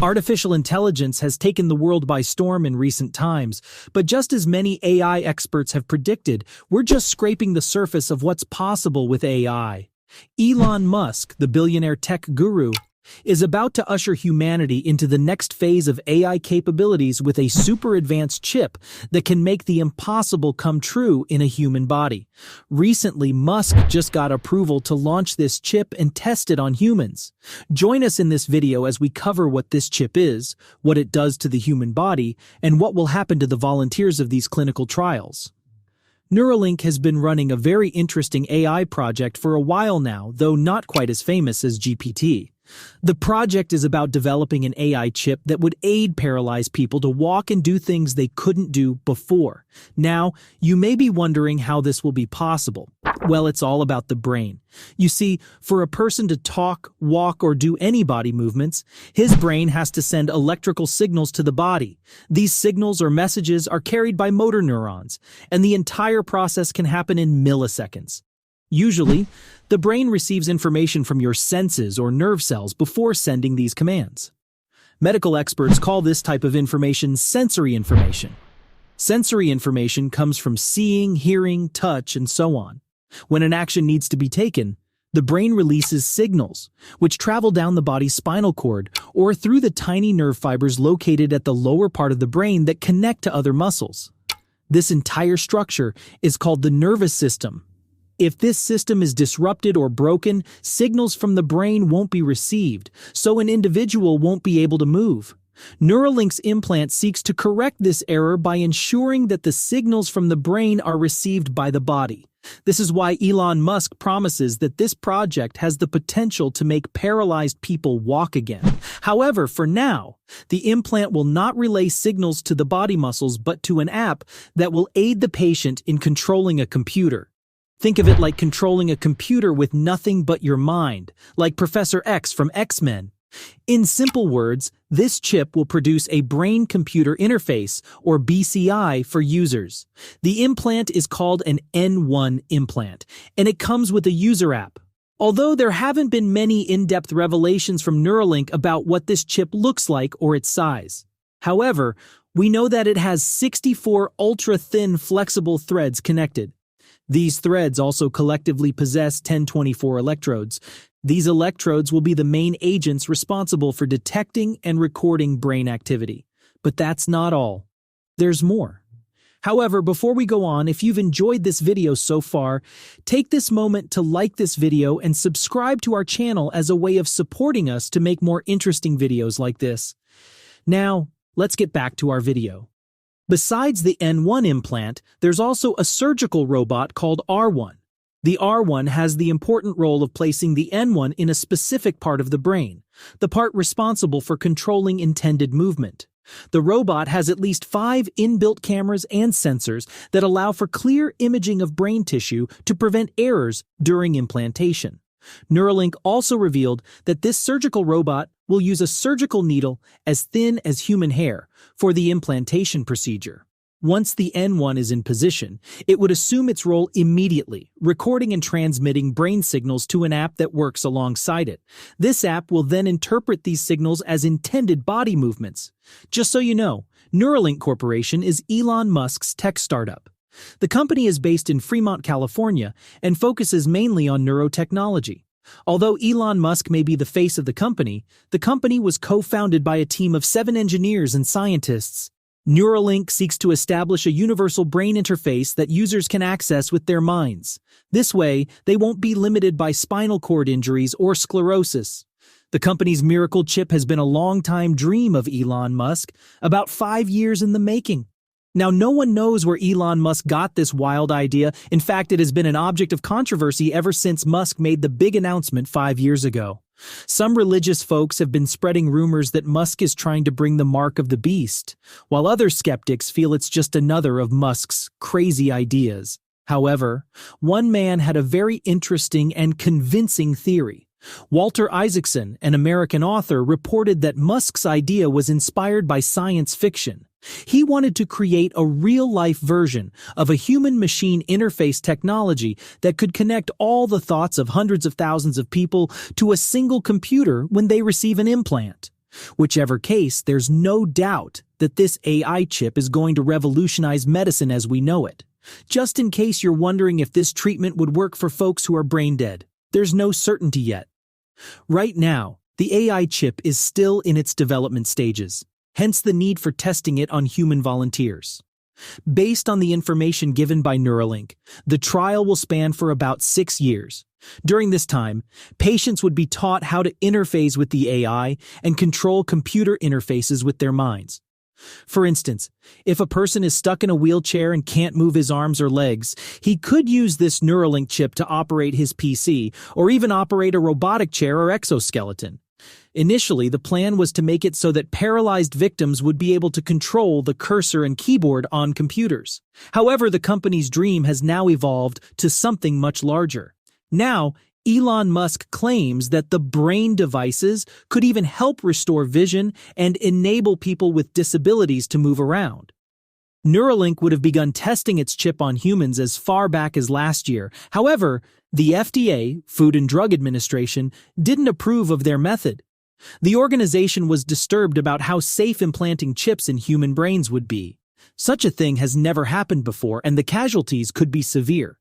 Artificial intelligence has taken the world by storm in recent times, but just as many AI experts have predicted, we're just scraping the surface of what's possible with AI. Elon Musk, the billionaire tech guru, is about to usher humanity into the next phase of AI capabilities with a super advanced chip that can make the impossible come true in a human body. Recently, Musk just got approval to launch this chip and test it on humans. Join us in this video as we cover what this chip is, what it does to the human body, and what will happen to the volunteers of these clinical trials. Neuralink has been running a very interesting AI project for a while now, though not quite as famous as GPT. The project is about developing an AI chip that would aid paralyzed people to walk and do things they couldn't do before. Now, you may be wondering how this will be possible. Well, it's all about the brain. You see, for a person to talk, walk, or do any body movements, his brain has to send electrical signals to the body. These signals or messages are carried by motor neurons, and the entire process can happen in milliseconds. Usually, the brain receives information from your senses or nerve cells before sending these commands. Medical experts call this type of information sensory information. Sensory information comes from seeing, hearing, touch, and so on. When an action needs to be taken, the brain releases signals, which travel down the body's spinal cord or through the tiny nerve fibers located at the lower part of the brain that connect to other muscles. This entire structure is called the nervous system. If this system is disrupted or broken, signals from the brain won't be received, so an individual won't be able to move. Neuralink's implant seeks to correct this error by ensuring that the signals from the brain are received by the body. This is why Elon Musk promises that this project has the potential to make paralyzed people walk again. However, for now, the implant will not relay signals to the body muscles but to an app that will aid the patient in controlling a computer. Think of it like controlling a computer with nothing but your mind, like Professor X from X-Men. In simple words, this chip will produce a brain-computer interface, or BCI, for users. The implant is called an N1 implant, and it comes with a user app. Although there haven't been many in-depth revelations from Neuralink about what this chip looks like or its size. However, we know that it has 64 ultra-thin flexible threads connected. These threads also collectively possess 1024 electrodes. These electrodes will be the main agents responsible for detecting and recording brain activity. But that's not all. There's more. However, before we go on, if you've enjoyed this video so far, take this moment to like this video and subscribe to our channel as a way of supporting us to make more interesting videos like this. Now, let's get back to our video. Besides the N1 implant, there's also a surgical robot called R1. The R1 has the important role of placing the N1 in a specific part of the brain, the part responsible for controlling intended movement. The robot has at least 5 inbuilt cameras and sensors that allow for clear imaging of brain tissue to prevent errors during implantation. Neuralink also revealed that this surgical robot will use a surgical needle as thin as human hair for the implantation procedure. Once the N1 is in position, it would assume its role immediately, recording and transmitting brain signals to an app that works alongside it. This app will then interpret these signals as intended body movements. Just so you know, Neuralink Corporation is Elon Musk's tech startup. The company is based in Fremont, California, and focuses mainly on neurotechnology. Although Elon Musk may be the face of the company was co-founded by a team of 7 engineers and scientists. Neuralink seeks to establish a universal brain interface that users can access with their minds. This way, they won't be limited by spinal cord injuries or sclerosis. The company's miracle chip has been a long-time dream of Elon Musk, about 5 years in the making. Now, no one knows where Elon Musk got this wild idea. In fact, it has been an object of controversy ever since Musk made the big announcement 5 years ago. Some religious folks have been spreading rumors that Musk is trying to bring the mark of the beast, while other skeptics feel it's just another of Musk's crazy ideas. However, one man had a very interesting and convincing theory. Walter Isaacson, an American author, reported that Musk's idea was inspired by science fiction. He wanted to create a real-life version of a human-machine interface technology that could connect all the thoughts of hundreds of thousands of people to a single computer when they receive an implant. Whichever case, there's no doubt that this AI chip is going to revolutionize medicine as we know it. Just in case you're wondering if this treatment would work for folks who are brain dead, there's no certainty yet. Right now, the AI chip is still in its development stages, hence the need for testing it on human volunteers. Based on the information given by Neuralink, the trial will span for about 6 years. During this time, patients would be taught how to interface with the AI and control computer interfaces with their minds. For instance, if a person is stuck in a wheelchair and can't move his arms or legs, he could use this Neuralink chip to operate his PC or even operate a robotic chair or exoskeleton. Initially, the plan was to make it so that paralyzed victims would be able to control the cursor and keyboard on computers. However, the company's dream has now evolved to something much larger. Now, Elon Musk claims that the brain devices could even help restore vision and enable people with disabilities to move around. Neuralink would have begun testing its chip on humans as far back as last year. However, the FDA, Food and Drug Administration, didn't approve of their method. The organization was disturbed about how safe implanting chips in human brains would be. Such a thing has never happened before, and the casualties could be severe.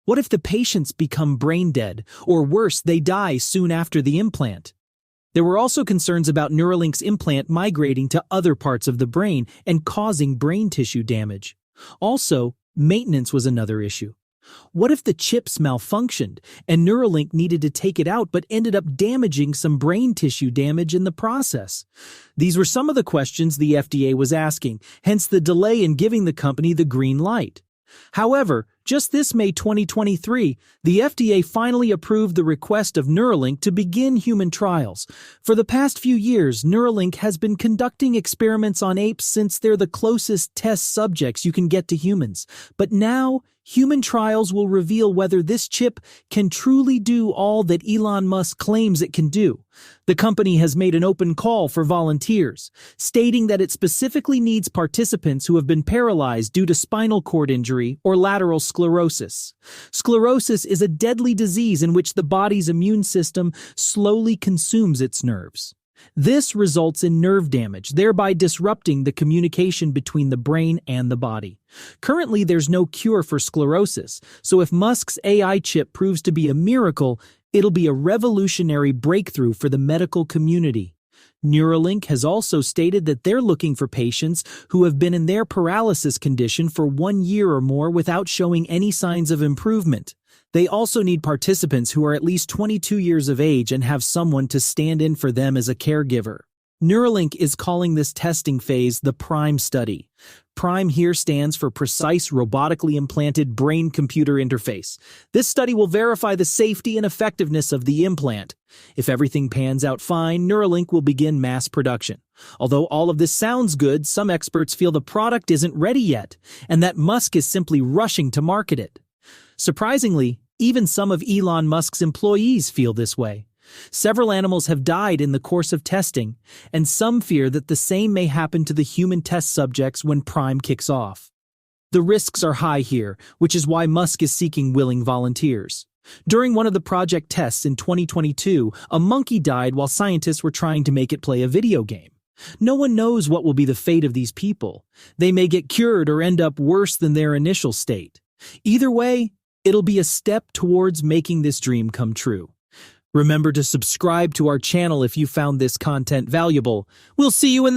What if the patients become brain dead, or worse, they die soon after the implant? There were also concerns about Neuralink's implant migrating to other parts of the brain and causing brain tissue damage. Also, maintenance was another issue. What if the chips malfunctioned and Neuralink needed to take it out but ended up damaging some brain tissue damage in the process? These were some of the questions the FDA was asking, hence the delay in giving the company the green light. However, just this May 2023, the FDA finally approved the request of Neuralink to begin human trials. For the past few years, Neuralink has been conducting experiments on apes since they're the closest test subjects you can get to humans. But now, human trials will reveal whether this chip can truly do all that Elon Musk claims it can do. The company has made an open call for volunteers, stating that it specifically needs participants who have been paralyzed due to spinal cord injury or lateral sclerosis. Sclerosis is a deadly disease in which the body's immune system slowly consumes its nerves. This results in nerve damage, thereby disrupting the communication between the brain and the body. Currently, there's no cure for sclerosis, so if Musk's AI chip proves to be a miracle, it'll be a revolutionary breakthrough for the medical community. Neuralink has also stated that they're looking for patients who have been in their paralysis condition for 1 year or more without showing any signs of improvement. They also need participants who are at least 22 years of age and have someone to stand in for them as a caregiver. Neuralink is calling this testing phase the PRIME study. PRIME here stands for Precise Robotically Implanted Brain-Computer Interface. This study will verify the safety and effectiveness of the implant. If everything pans out fine, Neuralink will begin mass production. Although all of this sounds good, some experts feel the product isn't ready yet, and that Musk is simply rushing to market it. Surprisingly, even some of Elon Musk's employees feel this way. Several animals have died in the course of testing, and some fear that the same may happen to the human test subjects when PRIME kicks off. The risks are high here, which is why Musk is seeking willing volunteers. During one of the project tests in 2022, a monkey died while scientists were trying to make it play a video game. No one knows what will be the fate of these people. They may get cured or end up worse than their initial state. Either way, it'll be a step towards making this dream come true. Remember to subscribe to our channel if you found this content valuable. We'll see you in the